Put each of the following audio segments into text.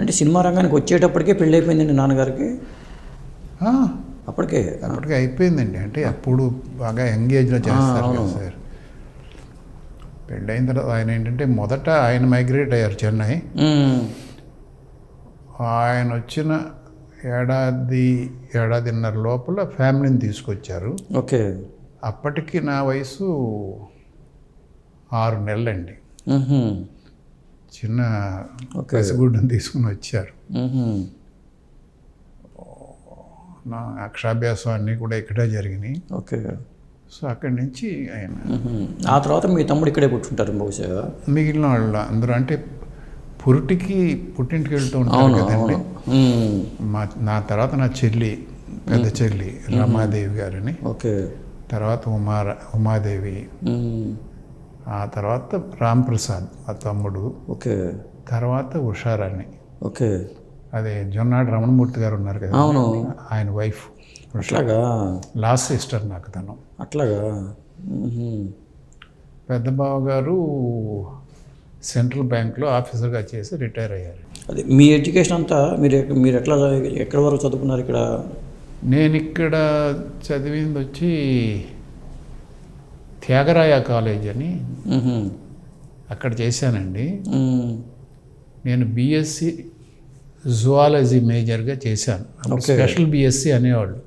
అంటే సినిమా రంగానికి వచ్చేటప్పటికే పెళ్ళి అయిపోయిందండి నాన్నగారికి. ఆ, అప్పటికే అప్పటికే అయిపోయిందండి. అంటే అప్పుడు బాగా ఎంగేజ్లో చేస్తారు కదా సార్. పెళ్ళైన తర్వాత ఆయన ఏంటంటే మొదట ఆయన మైగ్రేట్ అయ్యారు చెన్నై. ఆయన వచ్చిన ఏడాదిన్నర లోపల ఫ్యామిలీని తీసుకొచ్చారు. ఓకే. అప్పటికి నా వయసు 6 నెలలండి. చిన్న పసిగుడ్డును తీసుకుని వచ్చారు. నా అక్షరాభ్యాసం అన్నీ కూడా ఇక్కడే జరిగినాయి. ఓకే. సో అక్కడి నుంచి ఆయన ఆ తర్వాత మీ తమ్ముడు ఇక్కడే కూర్చుంటారు బహుశా. మిగిలిన వాళ్ళు అందరూ అంటే పుట్టింటికి వెళ్తూ ఉంటారు కదండి. నా తర్వాత నా చెల్లి, పెద్ద చెల్లి రమాదేవి గారని, ఓకే, తర్వాత ఉమాదేవి, ఆ తర్వాత రాంప్రసాద్ మా తమ్ముడు, ఓకే, తర్వాత ఉషారాణి, ఓకే, అదే జొన్నాడు రమణమూర్తి గారు ఉన్నారు కదా, అవును, ఆయన వైఫ్. అట్లాగా. లాస్ట్ సిస్టర్ నాకు తను. అట్లాగా. పెద్ద బావ గారు సెంట్రల్ బ్యాంక్లో ఆఫీసర్గా చేసి రిటైర్ అయ్యారు. అది మీ ఎడ్యుకేషన్ అంతా మీరు ఎక్కడి వరకు చదువుకున్నారు ఇక్కడ? నేను ఇక్కడ చదివింది వచ్చి త్యాగరాయ కాలేజ్ అని అక్కడ చేశానండి. నేను బీఎస్సీ జువాలజీ మేజర్గా చేశాను. స్పెషల్ బీఎస్సీ అనేవాళ్ళు.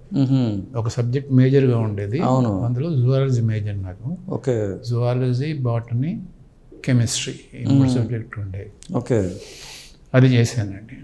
ఒక సబ్జెక్ట్ మేజర్గా ఉండేది, అందులో జువాలజీ మేజర్ నాకు. ఓకే. జువాలజీ, బాటనీ, కెమిస్ట్రీ ఈ 3 సబ్జెక్టులు ఉండేవి. ఓకే. అది చేశానండి.